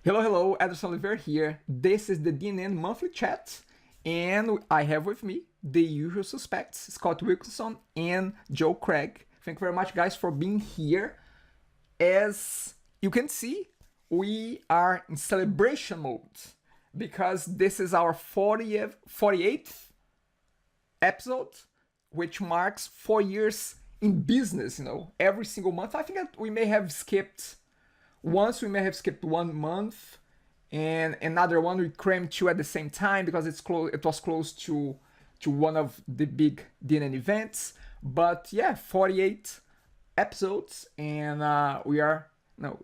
Hello, hello, Ssl Oliver here. This is the DNN monthly chat, and I have with me the usual suspects, Scott Wilkinson and Joe Craig. Thank you very much, guys, for being here. As you can see, we are in celebration mode because this is our 48th episode, which marks 4 years in business, every single month. I think that we may have skipped once, we may have skipped 1 month, and another one we crammed two at the same time because it was close to one of the big DNN events. But yeah, 48 episodes, and we are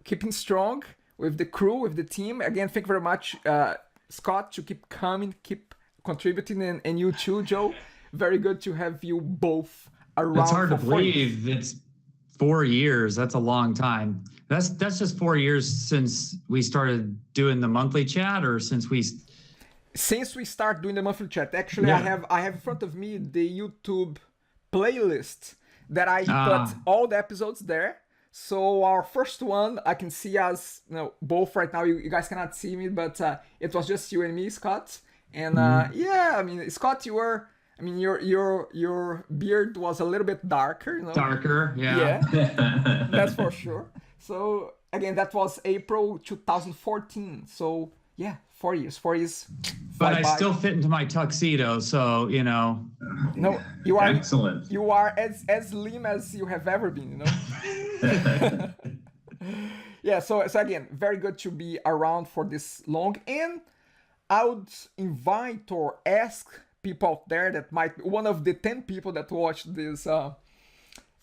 keeping strong with the crew, with the team. Again, thank you very much, Scott, to keep coming, keep contributing, and you too, Joe. Very good to have you both around. It's hard to believe it's 4 years. That's a long time. That's just 4 years since we started doing the monthly chat, or since we start doing the monthly chat. Actually, yeah. I have in front of me the YouTube playlist that I put all the episodes there. So our first one, I can see us both right now. You guys cannot see me, but it was just you and me, Scott. And yeah, I mean, Scott, your beard was a little bit darker, Darker, yeah. Yeah, that's for sure. So again, that was April 2014. So yeah, 4 years. 4 years. But I still fit into my tuxedo, so No, you are excellent. You are as slim as you have ever been, Yeah. So again, very good to be around for this long, and I would invite or ask people out there that might be one of the 10 people that watch this.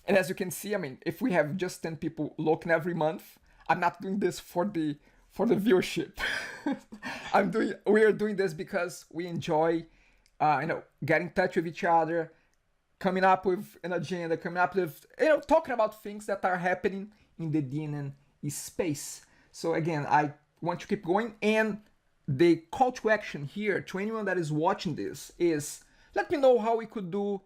And as you can see, I mean, if we have just 10 people looking every month, I'm not doing this for the viewership. We are doing this because we enjoy, getting in touch with each other, coming up with an agenda, coming up with, talking about things that are happening in the DNN space. So again, I want to keep going, and the call to action here to anyone that is watching this is, let me know how we could do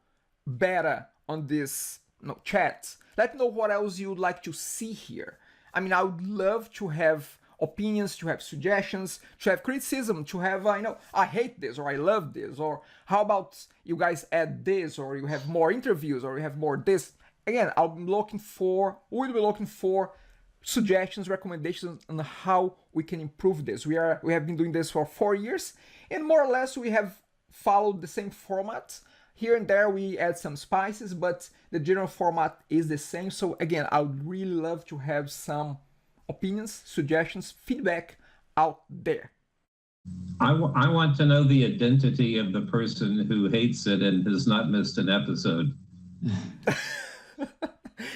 better on this chat. Let me know what else you would like to see here. I mean, I would love to have opinions, to have suggestions, to have criticism, to have, I hate this, or I love this, or how about you guys add this, or you have more interviews, or you have more this. Again, we'll be looking for suggestions, recommendations on how we can improve this. We have been doing this for 4 years, and more or less we have followed the same format. Here and there we add some spices, but the general format is the same. So again, I would really love to have some opinions, suggestions, feedback out there. I want to know the identity of the person who hates it and has not missed an episode.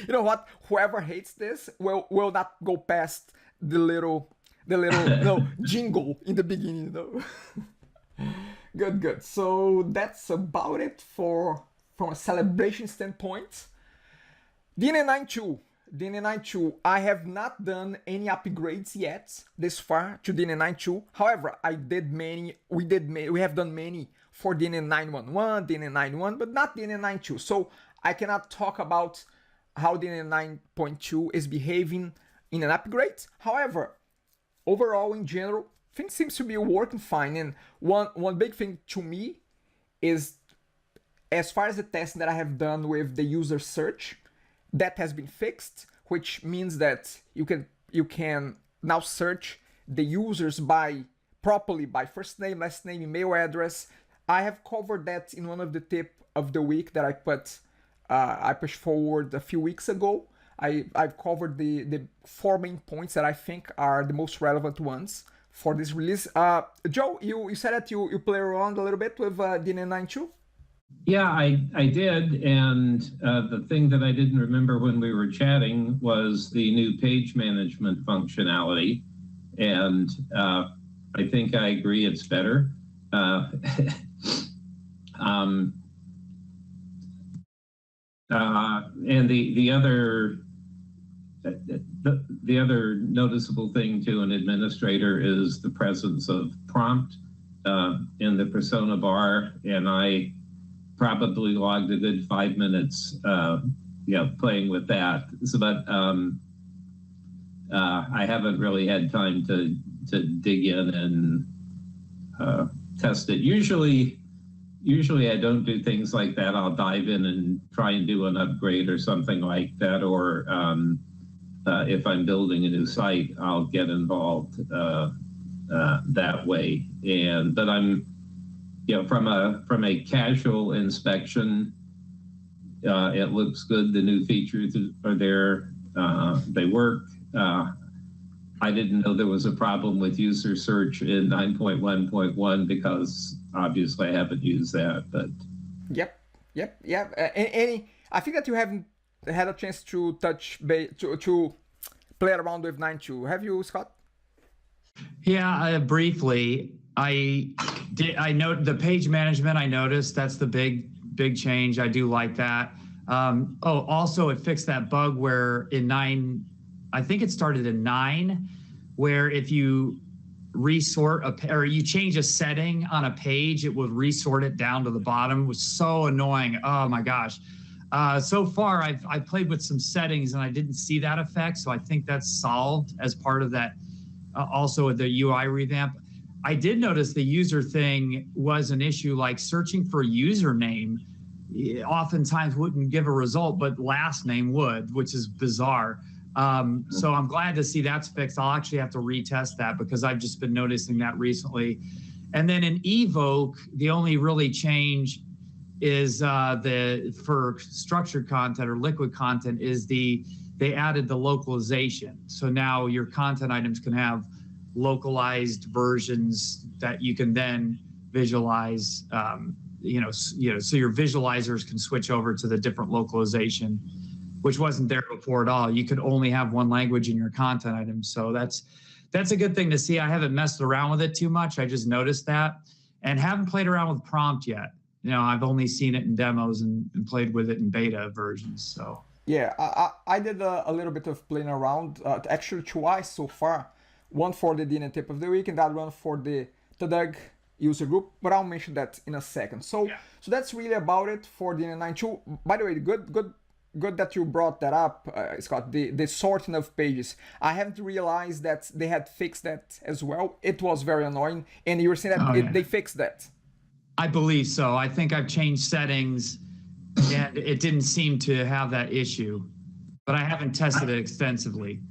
You know what? Whoever hates this will not go past the little jingle in the beginning, Good. So that's about it from a celebration standpoint. DNN 9.2. I have not done any upgrades yet this far to DNN 9.2. However, we have done many for DNN 9.1.1, DNN 9.1, but not DNN 9.2. So I cannot talk about how DNN 9.2 is behaving in an upgrade. However, overall, in general, things seems to be working fine. And one big thing to me is, as far as the testing that I have done with the user search, that has been fixed, which means that you can now search the users properly by first name, last name, email address. I have covered that in one of the tip of the week that I pushed forward a few weeks ago. I've covered the 4 main points that I think are the most relevant ones for this release. Joe, you said that you play around a little bit with DNN 9.2? Yeah, I did, and the thing that I didn't remember when we were chatting was the new page management functionality, and I think I agree it's better. And the other noticeable thing to an administrator is the presence of prompt in the persona bar, and I probably logged a good 5 minutes playing with that. So, but I haven't really had time to dig in and test it. Usually I don't do things like that. I'll dive in and try and do an upgrade or something like that, or if I'm building a new site, I'll get involved that way. But I'm, from a casual inspection, it looks good. The new features are there. They work. I didn't know there was a problem with user search in 9.1.1 because obviously I haven't used that. But yep. Any, I think that you haven't had a chance to to play around with 9.2. Have you, Scott? Yeah, briefly. I note the page management. I noticed that's the big change. I do like that. Also it fixed that bug where in 9, I think it started in 9, where if you resort or you change a setting on a page, it would resort it down to the bottom. It was so annoying. Oh my gosh. So far I've played with some settings and I didn't see that effect. So I think that's solved as part of that. Also the UI revamp. I did notice the user thing was an issue, like searching for username oftentimes wouldn't give a result, but last name would, which is bizarre. So I'm glad to see that's fixed. I'll actually have to retest that because I've just been noticing that recently. And then in Evoke, the only really change is for structured content or liquid content is they added the localization. So now your content items can have localized versions that you can then visualize, so your visualizers can switch over to the different localization, which wasn't there before at all. You could only have one language in your content items. So that's a good thing to see. I haven't messed around with it too much. I just noticed that and haven't played around with prompt yet. I've only seen it in demos and played with it in beta versions. So yeah, I did a little bit of playing around, actually twice so far. One for the DNN tip of the week and that one for the Doug user group, but I'll mention that in a second. So that's really about it for DNN 9.2. By the way, good that you brought that up, Scott, the sorting of pages. I haven't realized that they had fixed that as well. It was very annoying, and you were saying that they fixed that. I believe so. I think I've changed settings and it didn't seem to have that issue, but I haven't tested it extensively.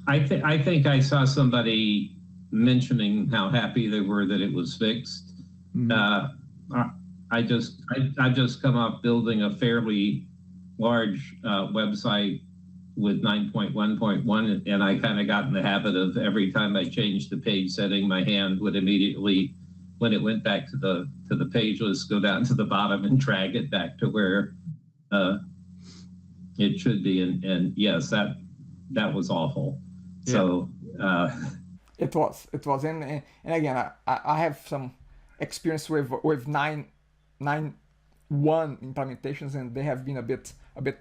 I think I saw somebody mentioning how happy they were that it was fixed. Mm-hmm. I've just come off building a fairly large website with 9.1.1, and I kind of got in the habit of every time I changed the page setting, my hand would immediately, when it went back to the page list, go down to the bottom and drag it back to where it should be. And yes, that was awful. Yeah. So it was, and again, I have some experience with 9.1 implementations, and they have been a bit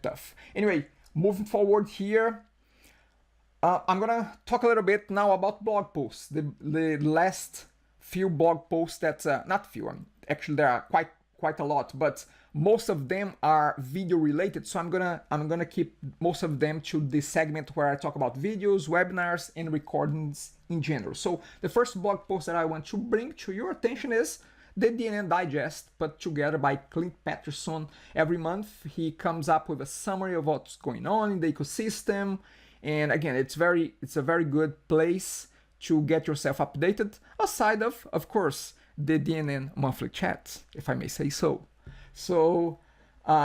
tough. Anyway, moving forward here, I'm gonna talk a little bit now about blog posts. The last few blog posts that not few, actually there are quite a lot, but most of them are video related. So I'm gonna keep most of them to the segment where I talk about videos, webinars, and recordings in general. So the first blog post that I want to bring to your attention is the DNN Digest put together by Clint Patterson. Every month he comes up with a summary of what's going on in the ecosystem, and again, it's a very good place to get yourself updated, aside of course, the DNN monthly chat, if I may say so. So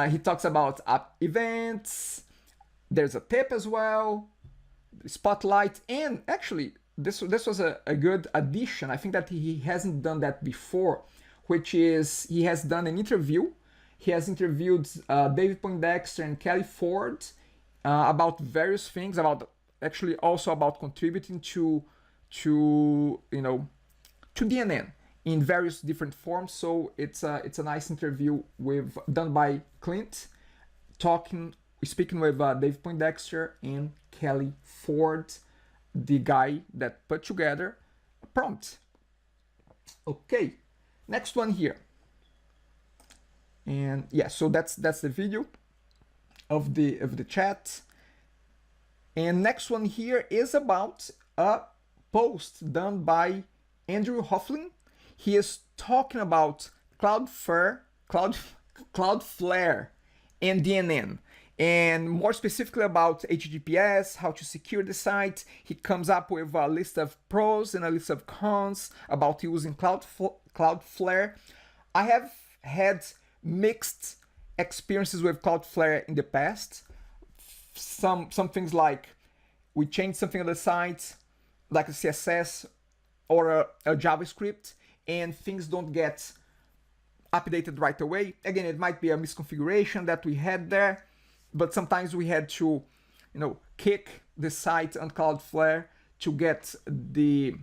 he talks about app events, there's a tip as well, spotlight, and actually this was a good addition. I think that he hasn't done that before, which is he has done an interview. He has interviewed David Poindexter and Kelly Ford about various things, actually also about contributing to DNN in various different forms. So it's a nice interview done by Clint, speaking with Dave Poindexter and Kelly Ford, the guy that put together a prompt. Okay, next one here. And yeah, so that's the video of the chat. And next one here is about a post done by Andrew Hofflin. He is talking about Cloudflare and DNN, and more specifically about HTTPS, how to secure the site. He comes up with a list of pros and a list of cons about using Cloudflare. I have had mixed experiences with Cloudflare in the past. Some things like we change something on the site, like a CSS or a JavaScript, and things don't get updated right away. Again, it might be a misconfiguration that we had there, but sometimes we had to, kick the site on Cloudflare to get the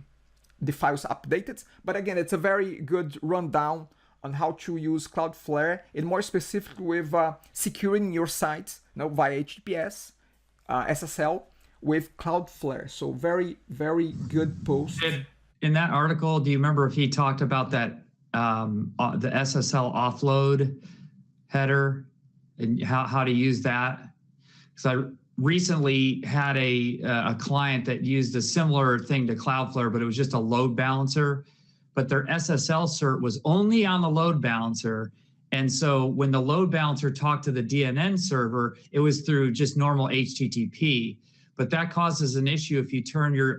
files updated. But again, it's a very good rundown on how to use Cloudflare, and more specifically with securing your site, via HTTPS, SSL with Cloudflare. So very, very good post. In that article, do you remember if he talked about that the SSL offload header and how to use that? Because I recently had a client that used a similar thing to Cloudflare, but it was just a load balancer. But their SSL cert was only on the load balancer. And so when the load balancer talked to the DNN server, it was through just normal HTTP. But that causes an issue if you turn you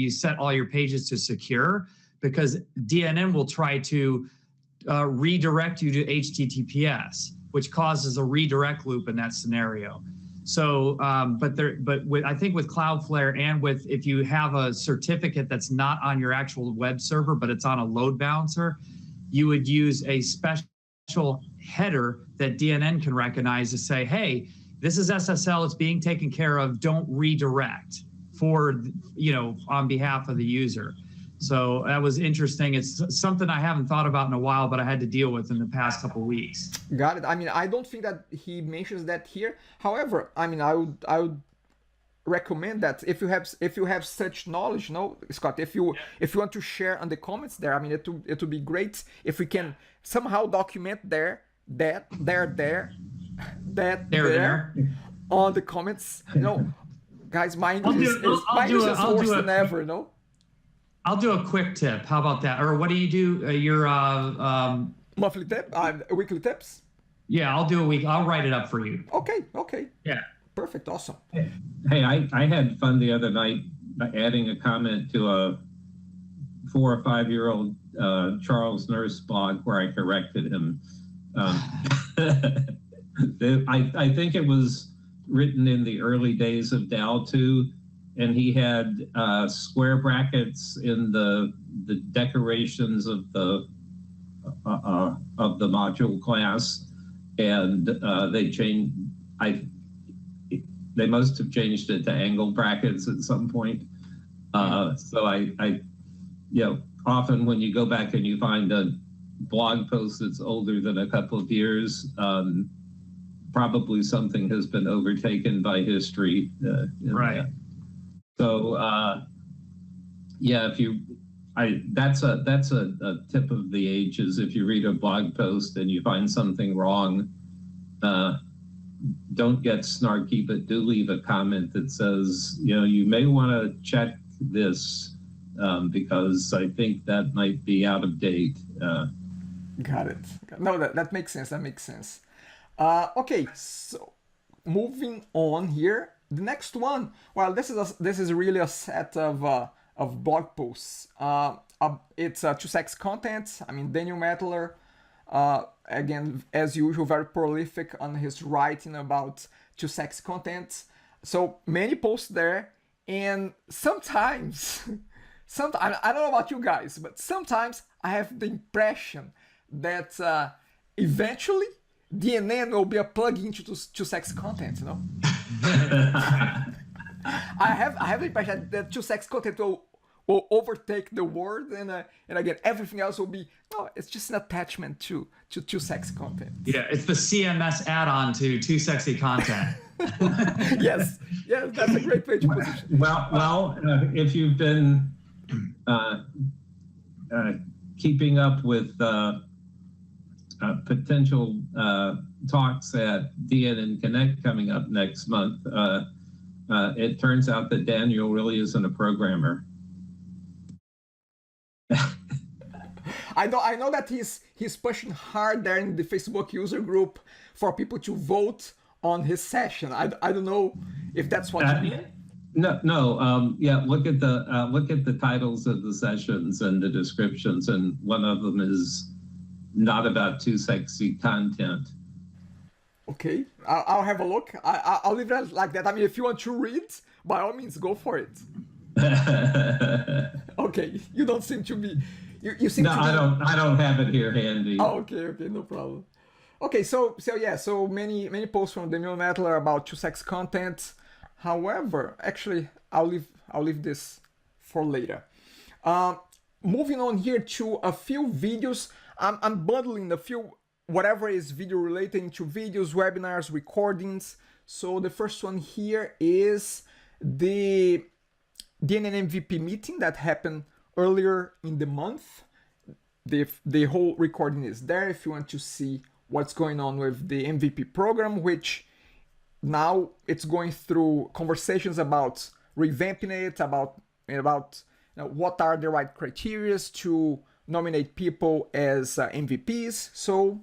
set all your pages to secure, because DNN will try to redirect you to HTTPS, which causes a redirect loop in that scenario. So, I think with Cloudflare and if you have a certificate that's not on your actual web server, but it's on a load balancer, you would use a special header that DNN can recognize to say, hey, this is SSL, it's being taken care of, don't redirect on behalf of the user. So that was interesting. It's something I haven't thought about in a while, but I had to deal with in the past couple of weeks. Got it. I mean, I don't think that he mentions that here. However, I mean, I would recommend that if you have such knowledge, Scott, if you want to share on the comments there, I mean, it would be great if we can somehow document there on the comments. Guys, my English is worse than ever. I'll do a quick tip. How about that? Or what do you do? Your monthly tip, weekly tips. Yeah, I'll do a week. I'll write it up for you. Okay. Yeah. Perfect. Awesome. Hey, I had fun the other night by adding a comment to a 4 or 5 year old Charles Nurse blog where I corrected him. I think it was written in the early days of DAL 2. And he had square brackets in the decorations of the module class, and they must have changed it to angle brackets at some point. So I often when you go back and you find a blog post that's older than a couple of years, probably something has been overtaken by history. Right. So that's a tip of the ages. If you read a blog post and you find something wrong, don't get snarky, but do leave a comment that says, you may want to check this because I think that might be out of date. Got it. No, that makes sense. Okay, so moving on here. The next one, well, this is really a set of blog posts. It's 2sex content. I mean, Daniel Mettler, again, as usual, very prolific on his writing about 2sex content. So many posts there, and sometimes I don't know about you guys, but sometimes I have the impression that eventually DNN will be a plugin to 2sex content, I have the impression that 2sex content will overtake the word, and again, everything else will be, it's just an attachment to 2sex content. Yeah, it's the CMS add-on to 2sexy content. yes, that's a great page position. Well, if you've been keeping up with potential talks at DNN Connect coming up next month, it turns out that Daniel really isn't a programmer. I know that he's pushing hard there in the Facebook user group for people to vote on his session. I don't know if that's what you mean. No. Yeah, look at the titles of the sessions and the descriptions, and one of them is not about too sexy content. Okay, I'll have a look. I'll leave it like that. I mean, if you want to read, by all means, go for it. Okay, you don't seem to be. You seem no, to be... I don't have it here handy. Oh, okay, no problem. Okay, so many posts from Daniel Mettler about too sexy content. However, actually, I'll leave this for later. Moving on here to a few videos. I'm bundling a few whatever is video relating to videos, webinars, recordings. So the first one here is the DNN MVP meeting that happened earlier in the month. The whole recording is there if you want to see what's going on with the MVP program, which now it's going through conversations about revamping it, about what are the right criteria to nominate people as MVPs. So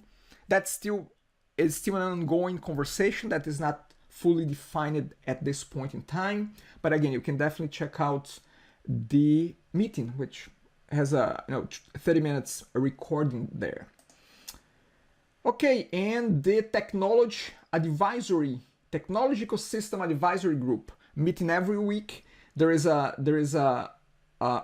that's still an ongoing conversation that is not fully defined at this point in time. But again, you can definitely check out the meeting, which has a 30 minutes recording there. Okay, and the technology ecosystem advisory group meeting every week. There is a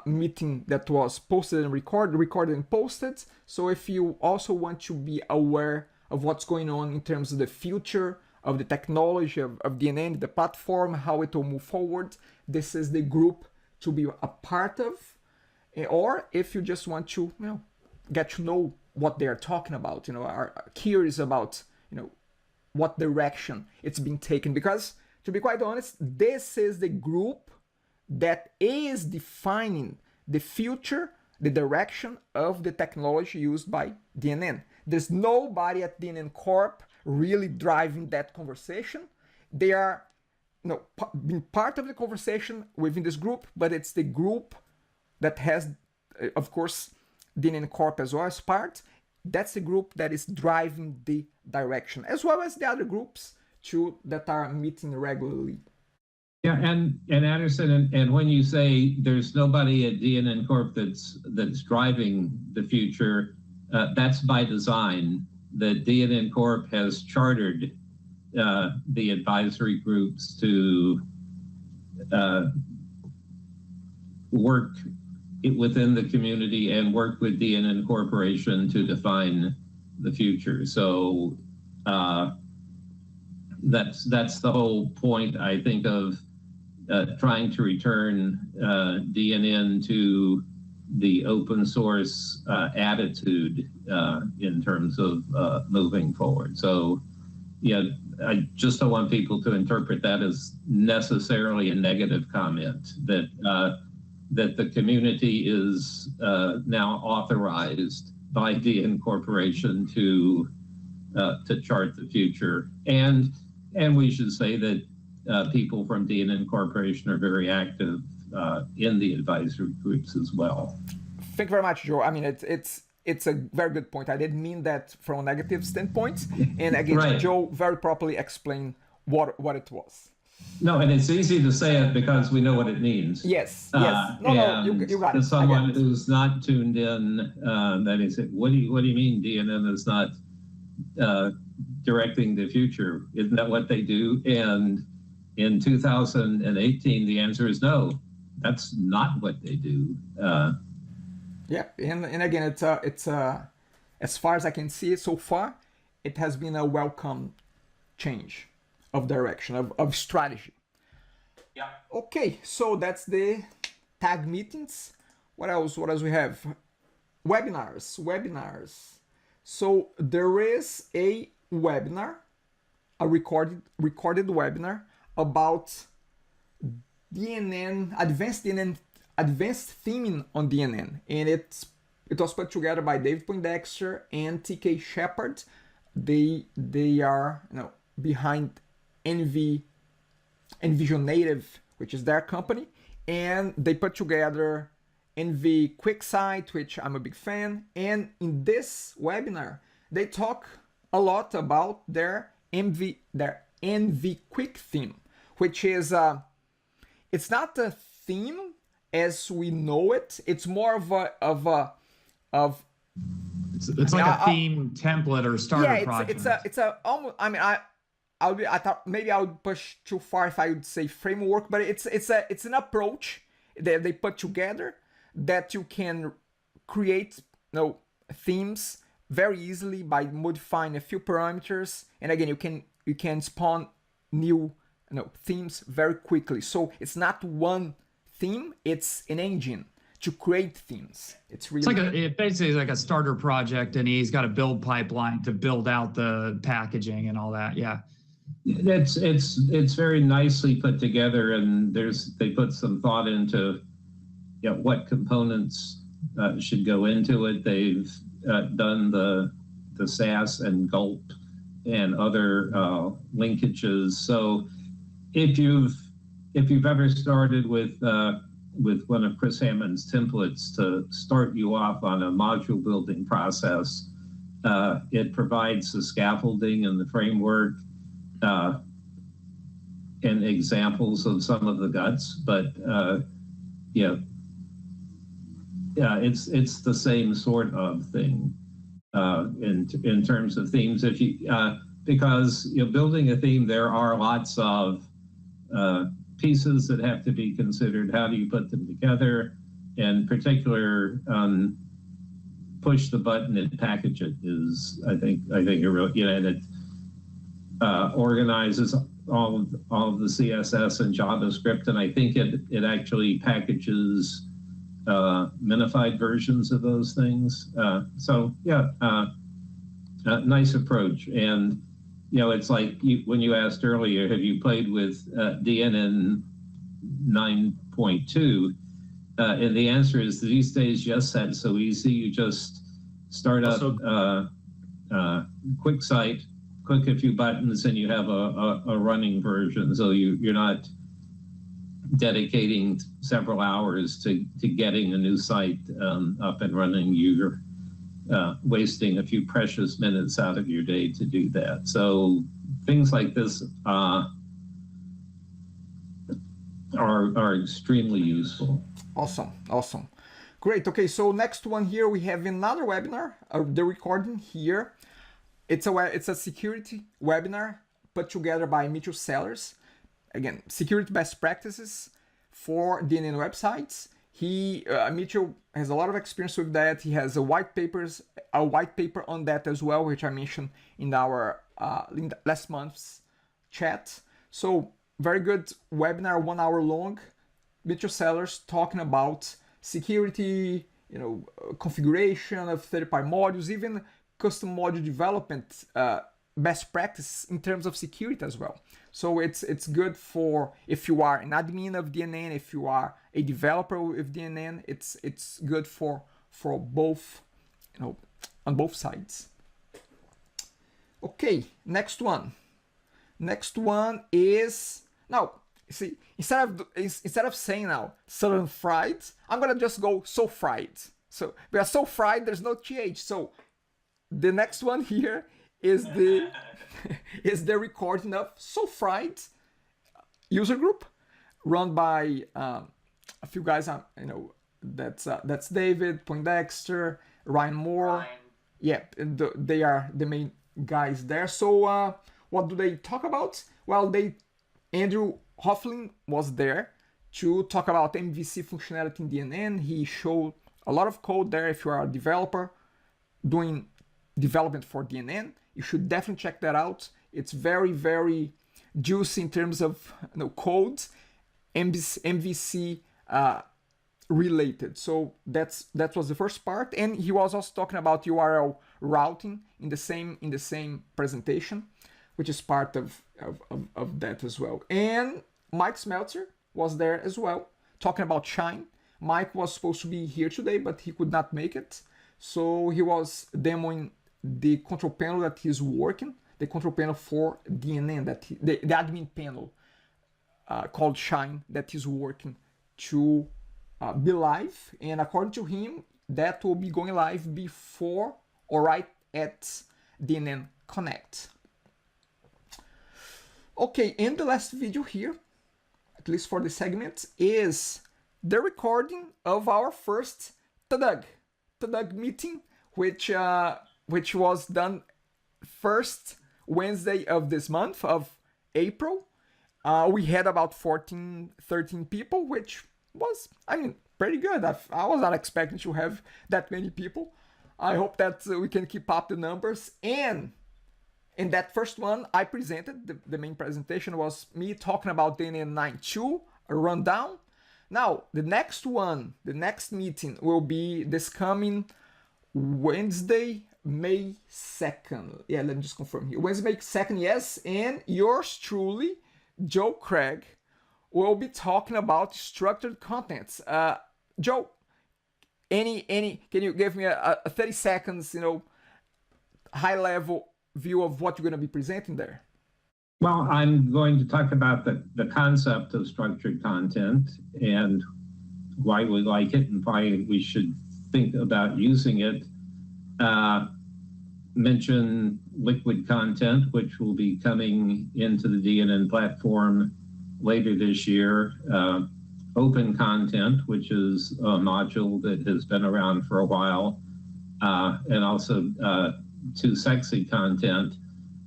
meeting that was posted and recorded and posted. So if you also want to be aware of what's going on in terms of the future of the technology of DNN, the platform, how it will move forward, this is the group to be a part of. Or if you just want to get to know what they are talking about, are curious about what direction it's being taken, because to be quite honest, this is the group that is defining the future, the direction of the technology used by DNN. There's nobody at DNN Corp really driving that conversation. They are being part of the conversation within this group, but it's the group that has, of course, DNN Corp as well as part. That's the group that is driving the direction, as well as the other groups too that are meeting regularly. Yeah, and Anderson, and when you say there's nobody at DNN Corp that's driving the future, that's by design. That DNN Corp has chartered the advisory groups to work within the community and work with DNN Corporation to define the future. So that's the whole point, I think, of trying to return DNN to the open source attitude in terms of moving forward. So yeah, I just don't want people to interpret that as necessarily a negative comment, that the community is now authorized by DNN Corporation to chart the future. And we should say that people from DNN Corporation are very active in the advisory groups as well. Thank you very much, Joe. I mean, it's a very good point. I didn't mean that from a negative standpoint. And again, right. Joe very properly explained what it was. No, and it's easy to say it because we know what it means. Yes. No, you got it. To someone who's not tuned in, that is, what do you mean DNN is not directing the future? Isn't that what they do? And in 2018, the answer is no. That's not what they do. Yeah, and again, it's as far as I can see it so far, it has been a welcome change of direction, of strategy. Yeah. Okay, so that's the tag meetings. What else we have? Webinars. So there is a webinar, a recorded webinar about DNN, advanced theming on DNN, and it was put together by David Poindexter and TK Shepard. They are behind Envision Native, which is their company, and they put together NV QuickSight, which I'm a big fan. And in this webinar, they talk a lot about their NV Quick theme, which is it's not a theme as we know it. It's more of it's like a theme template or starter project. It's a almost. I mean, I thought maybe I would push too far if I would say framework, but it's an approach that they put together that you can create themes very easily by modifying a few parameters, and again you can spawn new themes very quickly. So it's not one theme, it's an engine to create themes. It's really it basically is like a starter project, and he's got a build pipeline to build out the packaging and all that. Yeah. It's very nicely put together, and they put some thought into what components should go into it. They've done the SAS and gulp and other linkages. So if you've ever started with one of Chris Hammond's templates to start you off on a module building process, it provides the scaffolding and the framework and examples of some of the guts, but it's the same sort of thing in terms of themes. If you because building a theme, there are lots of pieces that have to be considered. How do you put them together? In particular, push the button and package it is, I think a real, and it organizes all of the CSS and JavaScript, and I think it actually packages minified versions of those things. Nice approach. And it's like when you asked earlier, have you played with DNN 9.2? And the answer is these days, yes, that's so easy. You just start up QuickSight, click a few buttons, and you have a running version. So you're not dedicating several hours to getting a new site up and running. You're wasting a few precious minutes out of your day to do that. So things like this are extremely useful. Awesome. Great. Okay, so next one here, we have another webinar, the recording here. It's a security webinar put together by Mitchell Sellers. Again, security best practices for DNN websites. Mitchell has a lot of experience with that. He has a white paper on that as well, which I mentioned in our last month's chat. So very good webinar, 1 hour long. Mitchell Sellers talking about security, configuration of third-party modules, even custom module development best practices in terms of security as well. So it's good for if you are an admin of DNN, if you are a developer with DNN, it's good for both, on both sides. Okay, next one. Next one is now. See, instead of saying now Southern Fried, I'm gonna just go So Fried. So we are So Fried. There's no th. So the next one here is the is the recording of So Fried user group run by a few guys. That's David Poindexter, Ryan Moore. Yeah, they are the main guys there. So what do they talk about? Well, Andrew Hoffling was there to talk about MVC functionality in DNN. He showed a lot of code there. If you are a developer doing development for DNN, you should definitely check that out. It's very, very juicy in terms of code, MVC related. So that was the first part, and he was also talking about URL routing in the same presentation, which is part of that as well. And Mike Smeltzer was there as well, talking about Shine. Mike was supposed to be here today, but he could not make it. So he was demoing the control panel that he's working, the control panel for DNN, the admin panel called Shine that he's working to be live, and according to him, that will be going live before or right at DNN Connect. Okay, and the last video here, at least for the segment, is the recording of our first TDUG meeting, which was done first Wednesday of this month of April. We had about 13 people, which was, I mean, pretty good. I was not expecting to have that many people. I hope that we can keep up the numbers. And in that first one, I presented, the main presentation was me talking about DNN 9.2, a rundown. Now, the next one, the next meeting will be this coming Wednesday, May 2nd. Yeah, let me just confirm here. Wednesday, May 2nd, yes. And yours truly, Joe Craig, will be talking about structured contents. Joe, can you give me a 30 seconds, high level view of what you're going to be presenting there? Well, I'm going to talk about the concept of structured content and why we like it and why we should think about using it. Mention liquid content, which will be coming into the DNN platform later this year. Open content, which is a module that has been around for a while, and also too sexy content.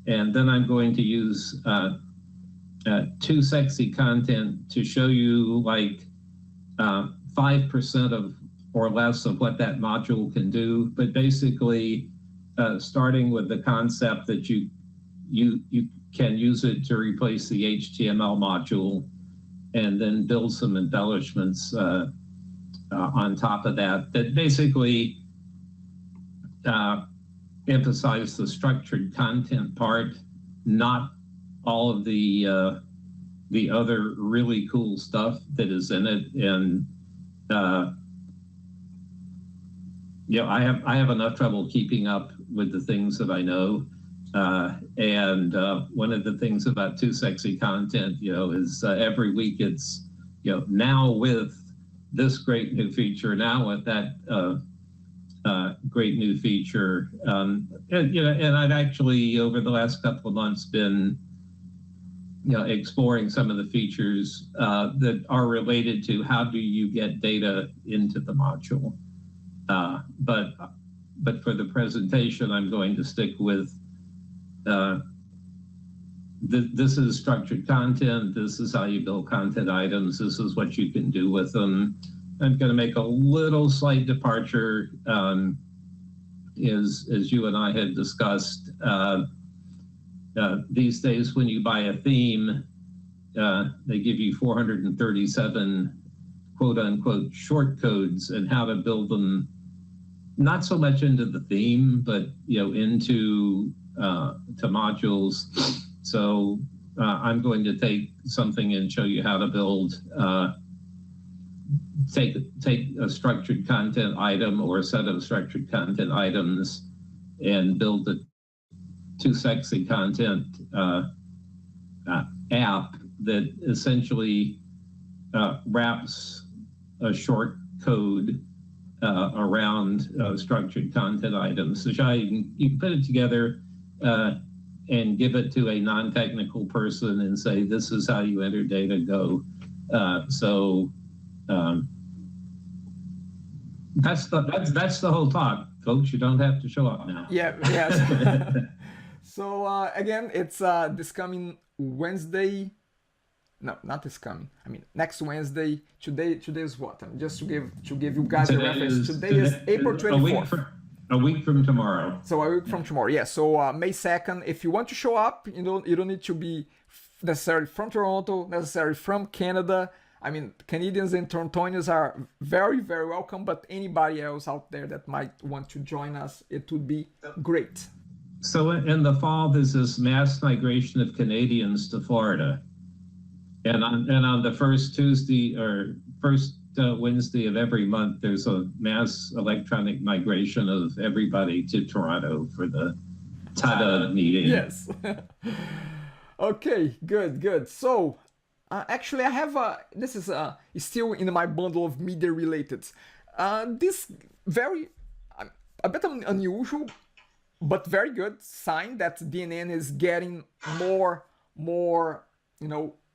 And then I'm going to use too sexy content to show you like 5% of or less of what that module can do. But basically, starting with the concept that you can use it to replace the HTML module, and then build some embellishments on top of that basically emphasize the structured content part, not all of the other really cool stuff that is in it. And I have enough trouble keeping up with the things that I know. And one of the things about too sexy content, is every week it's, now with this great new feature, now with that great new feature. And I've actually, over the last couple of months, been, exploring some of the features that are related to how do you get data into the module. But for the presentation, I'm going to stick with this is structured content. This is how you build content items. This is what you can do with them. I'm going to make a little slight departure, as you and I had discussed. These days, when you buy a theme, they give you 437 quote unquote short codes and how to build them, not so much into the theme, but into to modules. So I'm going to take something and show you how to build, take a structured content item or a set of structured content items and build the too sexy content app that essentially wraps a short code around structured content items. So you can put it together and give it to a non-technical person and say, this is how you enter data, go. That's the whole talk, folks. You don't have to show up now. Yeah, yes. So again, it's this coming Wednesday. No, not this coming. I mean, next Wednesday. Today is what? Just to give you guys a reference. Today is April 24th. A week from tomorrow. So a week from tomorrow, yeah. So May 2nd. If you want to show up, you don't need to be necessarily from Toronto, necessarily from Canada. I mean, Canadians and Torontonians are very, very welcome. But anybody else out there that might want to join us, it would be great. So in the fall, there's this mass migration of Canadians to Florida. And on the first Tuesday or first Wednesday of every month, there's a mass electronic migration of everybody to Toronto for the TDUG meeting. Yes. Okay, good. So Actually, I have this is still in my bundle of media related. This very a bit unusual, but very good sign that DNN is getting more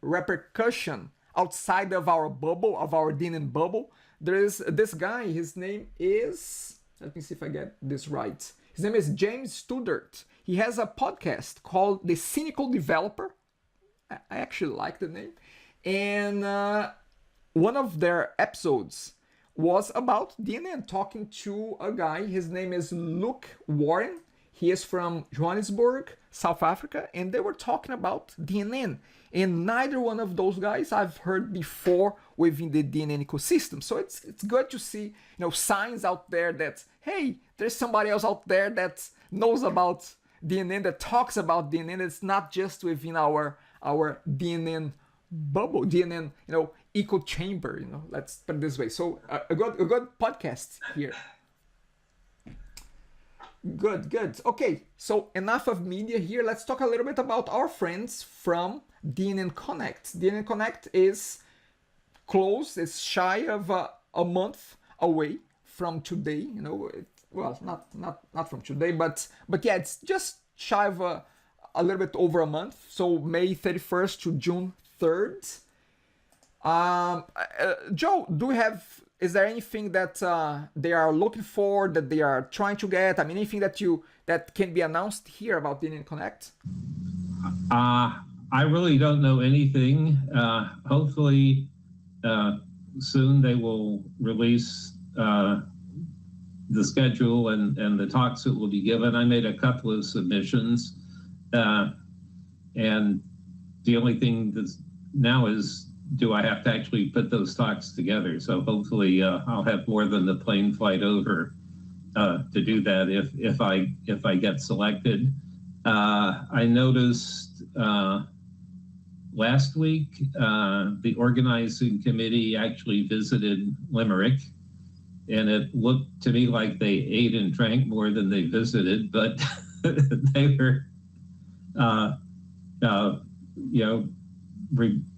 repercussion outside of our bubble, of our DNN bubble. There is this guy. His name is, let me see if I get this right. His name is James Studert. He has a podcast called The Cynical Developer. I actually like the name. And one of their episodes was about DNN, talking to a guy. His name is Luke Warren. He is from Johannesburg, South Africa, and they were talking about DNN. And neither one of those guys I've heard before within the DNN ecosystem. So it's good to see signs out there that, hey, there's somebody else out there that knows about DNN, that talks about DNN. It's not just within our DNN bubble, DNN echo chamber. Let's put it this way. So a good podcast here. Good. Okay, so enough of media here. Let's talk a little bit about our friends from DNN Connect. DNN Connect is close. It's shy of a month away from today. Well, not from today, but yeah, it's just shy of a little bit over a month. So May 31st to June 3rd. Joe, is there anything that they are looking for, that they are trying to get? I mean, anything that can be announced here about DNN Connect? I really don't know anything. Hopefully, soon they will release the schedule and the talks that will be given. I made a couple of submissions, and the only thing that's now is, do I have to actually put those talks together? So hopefully I'll have more than the plane flight over to do that if I get selected. I noticed last week the organizing committee actually visited Limerick, and it looked to me like they ate and drank more than they visited, but they were,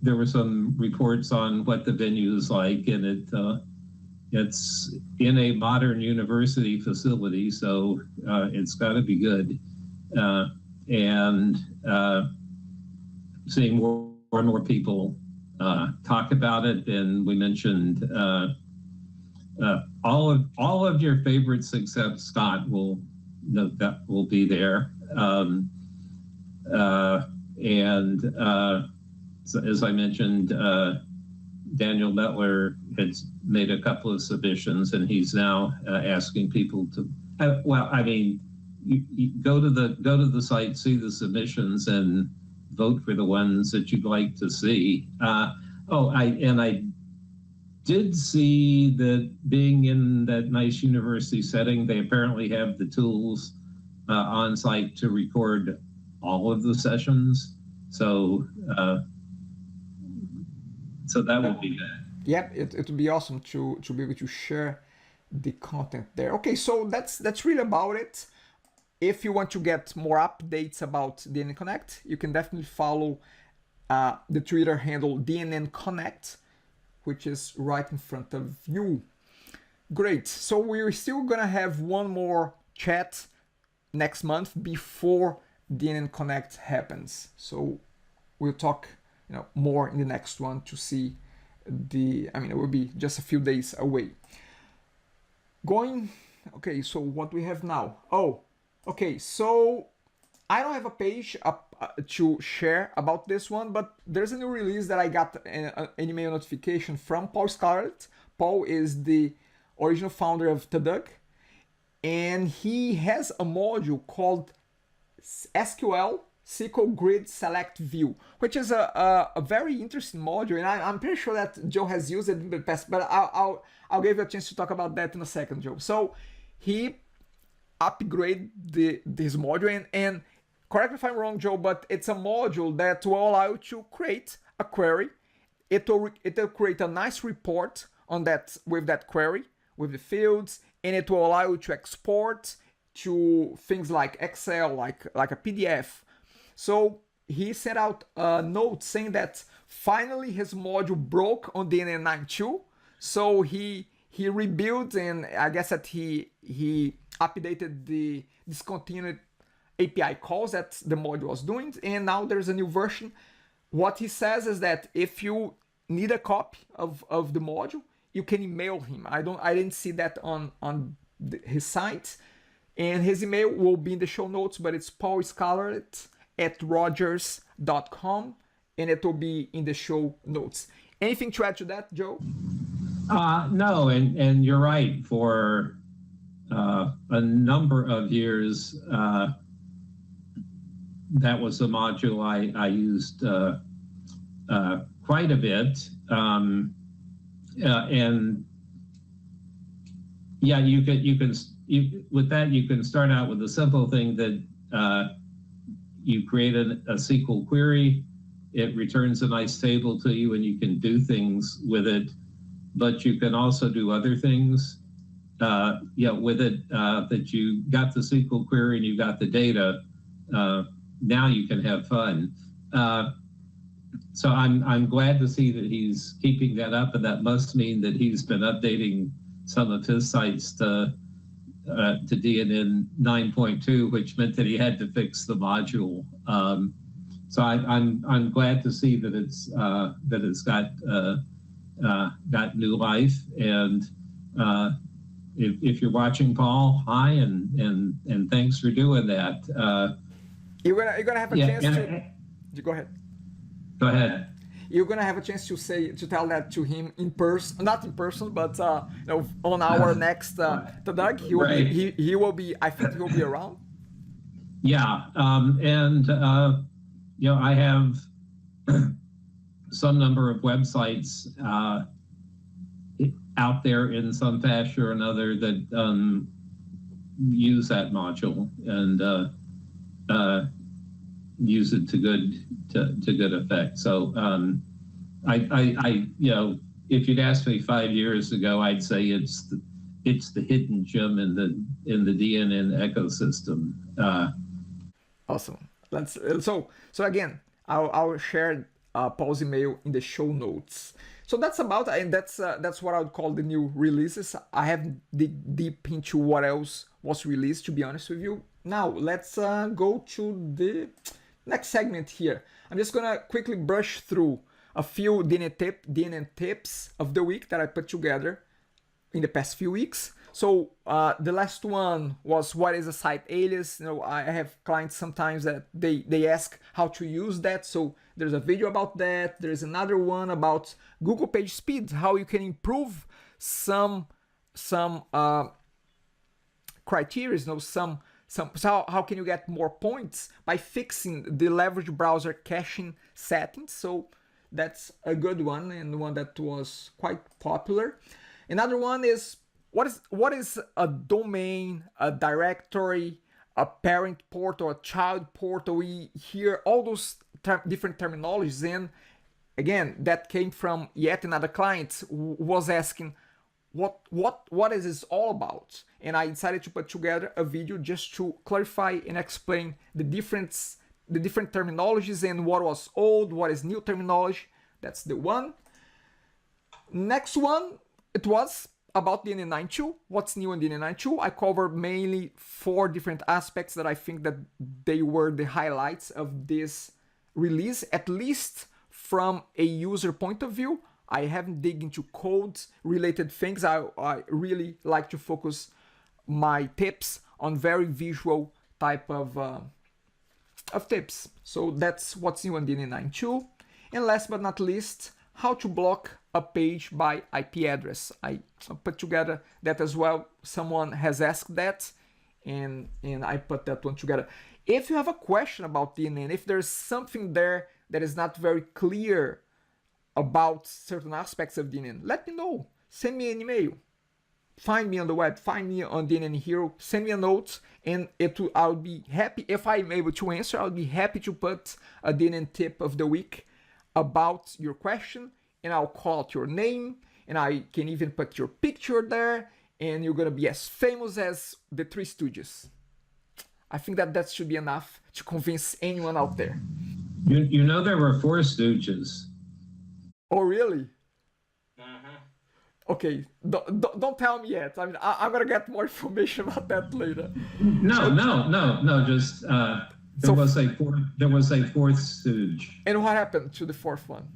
there were some reports on what the venue is like, and it's in a modern university facility, so it's got to be good. And seeing more and more people talk about it, and we mentioned all of your favorites except Scott will be there, so as I mentioned, Daniel Mettler has made a couple of submissions, and he's now asking people to. You go to the site, see the submissions, and vote for the ones that you'd like to see. I did see that, being in that nice university setting, they apparently have the tools on site to record all of the sessions. So that would be good. Yep, it would be awesome to be able to share the content there. Okay, so that's really about it. If you want to get more updates about DNN Connect, you can definitely follow the Twitter handle DNN Connect, which is right in front of you. Great. So we're still gonna have one more chat next month before DNN Connect happens. So we'll talk, more in the next one to see it will be just a few days away. Okay, so what do we have now? Okay, so I don't have a page up to share about this one, but there's a new release that I got an email notification from Paul Scarlett. Paul is the original founder of Tadug, and he has a module called SQLGridSelectView, which is a very interesting module, and I'm pretty sure that Joe has used it in the past, but I'll give you a chance to talk about that in a second, Joe. So he upgrade this module, and correct me if I'm wrong, Joe, but it's a module that will allow you to create a query. It will create a nice report on that, with that query, with the fields, and it will allow you to export to things like Excel, like a PDF. So he sent out a note saying that finally his module broke on DNN 9.2. So he rebuilt, and I guess that he updated the discontinued API calls that the module was doing, and now there's a new version. What he says is that if you need a copy of the module, you can email him. I didn't see that on his site, and his email will be in the show notes, but it's paulscarlett@rogers.com, and it will be in the show notes. Anything to add to that, Joe? No, and you're right. For a number of years, that was a module I used quite a bit. And yeah, you with that, you can start out with a simple thing that you create a SQL query. It returns a nice table to you, and you can do things with it. But you can also do other things with it, that you got the SQL query and you got the data. Now you can have fun. So I'm glad to see that he's keeping that up, and that must mean that he's been updating some of his sites to DNN 9.2, which meant that he had to fix the module. So I'm glad to see that it's got new life. And if you're watching, Paul, hi, and thanks for doing that. You're gonna have a chance to go ahead. Go ahead. You're gonna have a chance to tell that to him in person, not in person, but on our next Doug. He will be. I think he will be around. Yeah, and I have some number of websites out there in some fashion or another that use that module and use it to good effect. So I if you'd asked me 5 years ago, I'd say it's the hidden gem in the DNN ecosystem. Awesome. So again, I'll share Paul's email in the show notes. So that's about, and that's what I would call the new releases. I haven't dig deep into what else was released, to be honest with you. Now let's go to the next segment here. I'm just gonna quickly brush through a few DNN tips of the week that I put together in the past few weeks. So the last one was, what is a site alias? I have clients sometimes that they ask how to use that. So there's a video about that. There's another one about Google page speed, how you can improve some criteria, how can you get more points by fixing the leverage browser caching settings. So that's a good one, and one that was quite popular. Another one is, what is a domain, a directory, a parent port, or a child port? We hear all those different terminologies, and again, that came from yet another client who was asking, what is this all about? And I decided to put together a video just to clarify and explain the different terminologies and what was old, what is new terminology. That's the one. Next one, it was about DNN 9.2. What's new in DNN 9.2? I covered mainly 4 different aspects that I think that they were the highlights of this release, at least from a user point of view. I haven't dig into codes related things. I really like to focus my tips on very visual type of tips. So that's what's new on DNN 9.2. And last but not least, how to block a page by IP address. I put together that as well. Someone has asked that, and I put that one together. If you have a question about DNN, if there's something there that is not very clear about certain aspects of DNN, let me know. Send me an email. Find me on the web. Find me on DNN Hero. Send me a note, and I'll be happy. If I'm able to answer, I'll be happy to put a DNN tip of the week about your question, and I'll call out your name, and I can even put your picture there, and you're gonna be as famous as the Three Stooges. I think that should be enough to convince anyone out there. You know there were four Stooges. Oh, really? Okay, don't tell me yet. I mean, I'm gonna get more information about that later. No. Just there was a fourth Stooge. And what happened to the fourth one?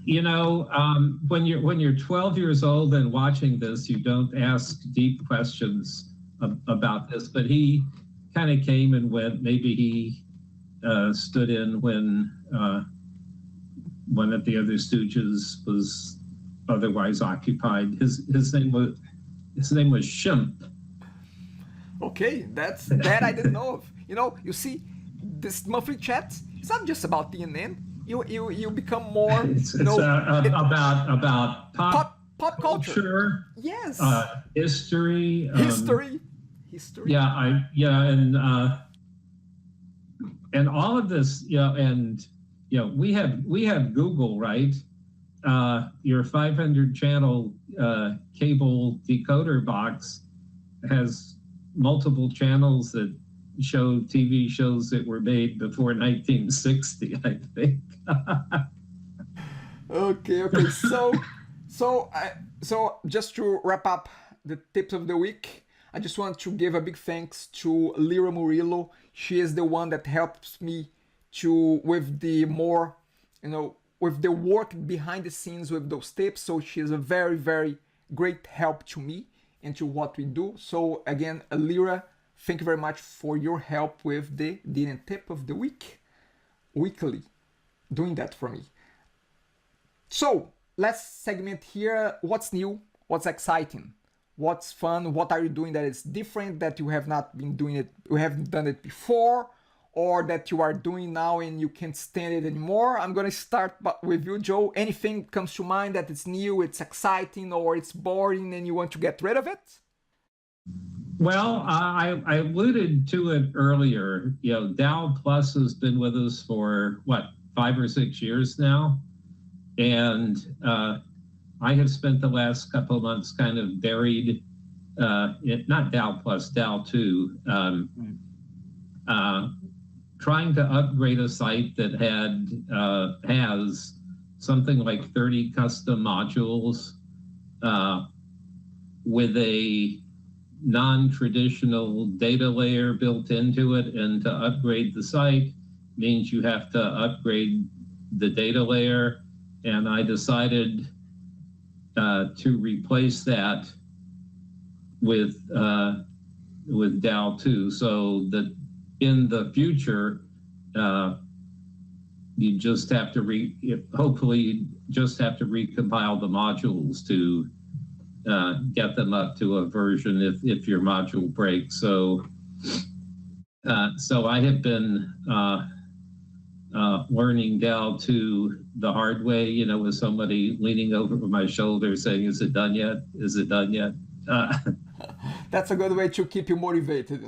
When you're 12 years old and watching this, you don't ask deep questions about this. But he kind of came and went. Maybe he stood in when one of the other Stooges was otherwise occupied. His name was Shimp. Okay, that I didn't know of. You see, this monthly chat, it's not just about DNN. You become more. It's about pop culture. Yes. History. And all of this, we have Google, right? Your 500 channel cable decoder box has multiple channels that show TV shows that were made before 1960, I think. Okay. So just to wrap up the tips of the week, I just want to give a big thanks to Lyra Murillo. She is the one that helps me with the work behind the scenes with those tips. So she is a very, very great help to me and to what we do. So again, Lyra, thank you very much for your help with the DNN tip of the week, weekly, doing that for me. So let's segment here. What's new? What's exciting? What's fun? What are you doing that is different, that you have not been doing it, you haven't done it before, or that you are doing now and you can't stand it anymore? I'm going to start with you, Joe. Anything comes to mind that it's new, it's exciting, or it's boring and you want to get rid of it? Well, I alluded to it earlier. Dow Plus has been with us for 5 or 6 years now. And I have spent the last couple of months kind of buried, not Dow Plus, Dow 2, trying to upgrade a site that has something like 30 custom modules with a non-traditional data layer built into it. And to upgrade the site means you have to upgrade the data layer. And I decided to replace that with Dow 2, so that in the future, you just have to hopefully just have to recompile the modules to get them up to a version if your module breaks. So I have been learning Dow 2 the hard way, with somebody leaning over my shoulder saying, "Is it done yet? Is it done yet?" That's a good way to keep you motivated,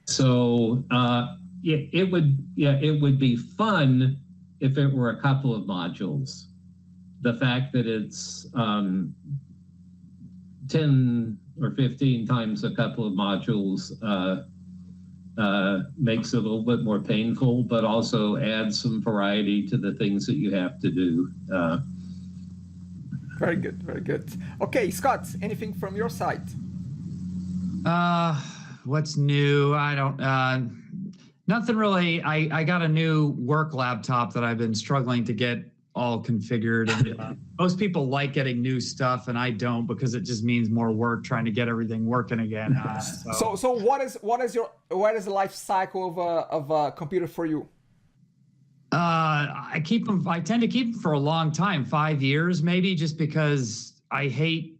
So it would be fun if it were a couple of modules. The fact that it's 10 or 15 times a couple of modules makes it a little bit more painful, but also adds some variety to the things that you have to do. Very good, very good. Okay, Scott, anything from your side? What's new? I don't, nothing really. I got a new work laptop that I've been struggling to get all configured. And most people like getting new stuff, and I don't, because it just means more work trying to get everything working again. So what is the life cycle of a computer for you? I tend to keep them for a long time, 5 years maybe, just because I hate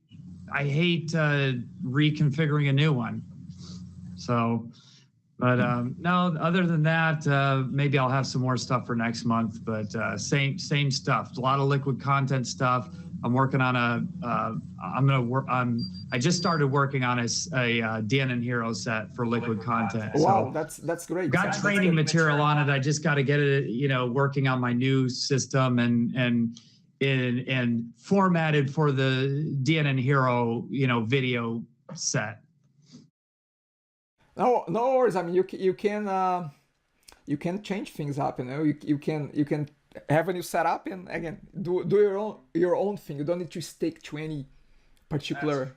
reconfiguring a new one. So, but no, other than that, maybe I'll have some more stuff for next month, but same stuff. A lot of liquid content stuff. I'm working on I just started working on a DNN hero set for liquid content. Wow, so that's great. Got training material on it. I just got to get it, working on my new system and formatted for the DNN hero, video set. No worries. I mean, you can you can change things up. You can have a new setup and again do your own thing. You don't need to stick to any particular.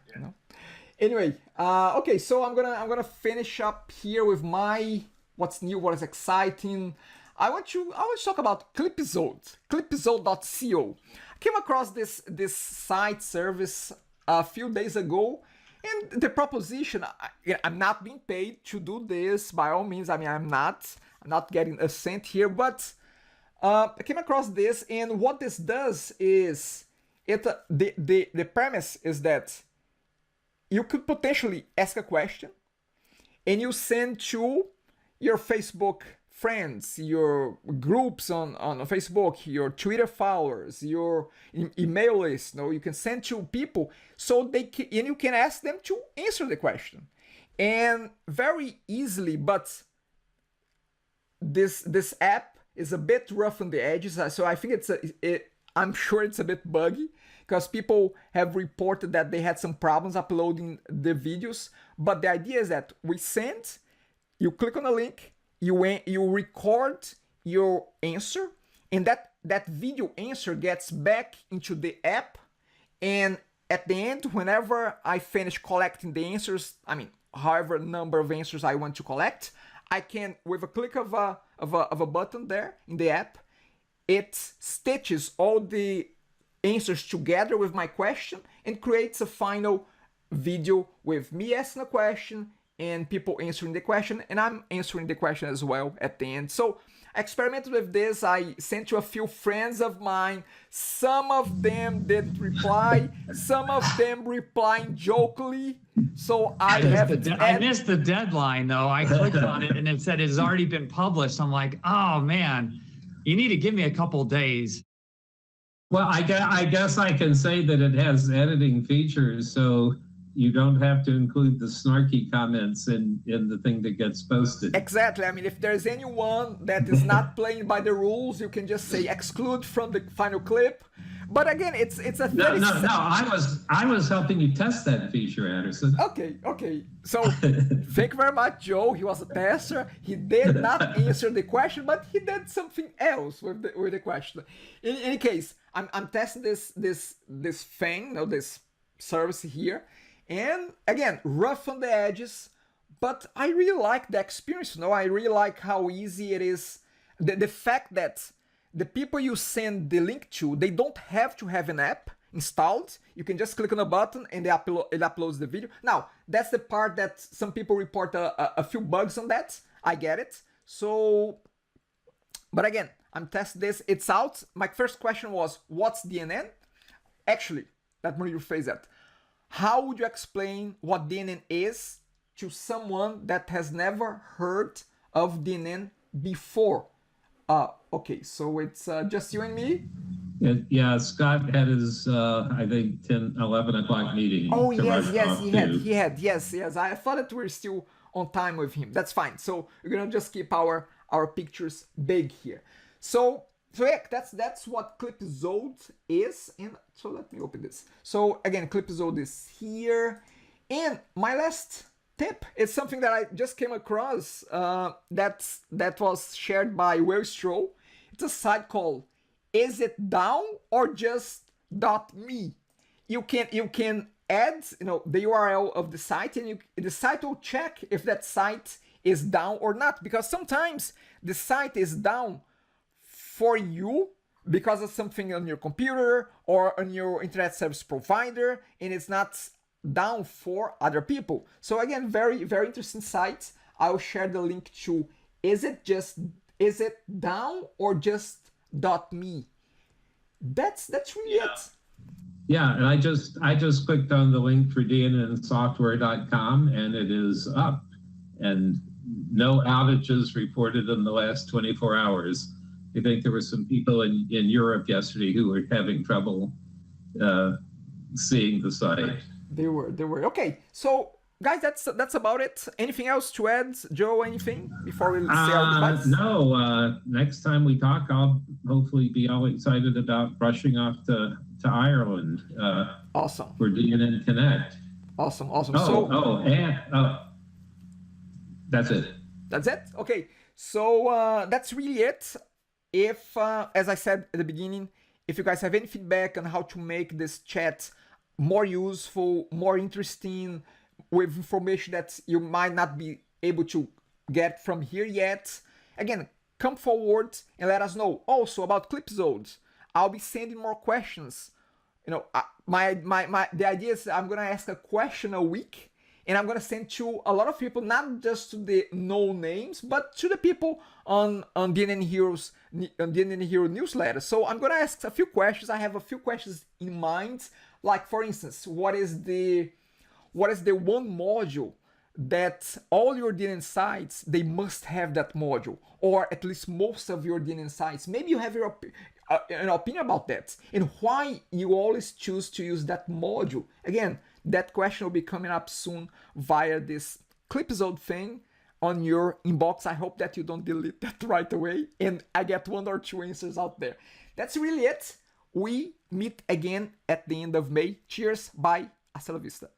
Anyway, okay, so I'm gonna finish up here with my what's new, what is exciting. I want to talk about Clipizode, clipizode.co. I came across this site service a few days ago, and the proposition, I'm not being paid to do this by all means. I mean, I'm not getting a cent here, but I came across this, and what this does is the premise is that you could potentially ask a question, and you send to your Facebook friends, your groups on Facebook, your Twitter followers, your email list. You can send to people so and you can ask them to answer the question, and very easily. But this app is a bit rough on the edges, so I think I'm sure it's a bit buggy because people have reported that they had some problems uploading the videos. But the idea is that we send, you click on a link, you record your answer, and that video answer gets back into the app, and at the end, whenever I finish collecting the answers, I mean, however number of answers I want to collect, I can, with a click of a button there in the app, it stitches all the answers together with my question and creates a final video with me asking a question and people answering the question, and I'm answering the question as well at the end. So I experimented with this. I sent to a few friends of mine. Some of them did reply, some of them replying jokingly. So I missed the deadline though. I clicked on it and it said it has already been published. I'm like, oh man, you need to give me a couple days. Well, I guess I can say that it has editing features, so you don't have to include the snarky comments in the thing that gets posted. Exactly. I mean, if there's anyone that is not playing by the rules, you can just say exclude from the final clip. But again, it's a no. I was helping you test that feature, Anderson. Okay. So thank you very much, Joe. He was a tester. He did not answer the question, but he did something else with the question. In any case, I'm testing this thing, this service here. And again, rough on the edges, but I really like the experience. I really like how easy it is. The fact that the people you send the link to, they don't have to have an app installed. You can just click on a button and it uploads the video. Now, that's the part that some people report a few bugs on that. I get it. So, but again, I'm testing this. It's out. My first question was, what's DNN? Actually, let me rephrase that. How would you explain what DNN is to someone that has never heard of DNN before? Okay, so it's just you and me? Yeah, Scott had his, I think, 11 o'clock meeting. Oh, yes, he had. Yes. I thought that we were still on time with him. That's fine. So we're going to just keep our pictures big here. So yeah, that's what Clipizode is. And so let me open this. So again, Clipizode is here. And my last tip is something that I just came across that was shared by Will Stroll. It's a site called Is It Down or Just .me. You can add the URL of the site, and the site will check if that site is down or not, because sometimes the site is down for you because of something on your computer or on your internet service provider, and it's not down for other people. So again, very, very interesting site. I'll share the link to Is It Down or Just .me. That's really it. Yeah, and I just clicked on the link for DNNsoftware.com and it is up, and no outages reported in the last 24 hours. I think there were some people in Europe yesterday who were having trouble seeing the site. They were. Okay, so guys, that's about it. Anything else to add, Joe? Anything before we say our goodbyes? No. Next time we talk, I'll hopefully be all excited about rushing off to Ireland. Awesome. For DNN Connect. Awesome. That's it. That's it? Okay. So that's really it. If, as I said at the beginning, if you guys have any feedback on how to make this chat more useful, more interesting, with information that you might not be able to get from here yet, again, come forward and let us know. Also about Clipzodes, I'll be sending more questions. You know, the idea is I'm gonna ask a question a week, and I'm gonna send to a lot of people, not just to the no names, but to the people on DNN Hero newsletter. So I'm gonna ask a few questions. I have a few questions in mind, like for instance, what is the one module that all your DNN sites, they must have that module, or at least most of your DNN sites. Maybe you have an opinion about that, and why you always choose to use that module. Again, that question will be coming up soon via this Clipzode thing on your inbox. I hope that you don't delete that right away, and I get 1 or 2 answers out there. That's really it. We meet again at the end of May. Cheers, bye, hasta la vista.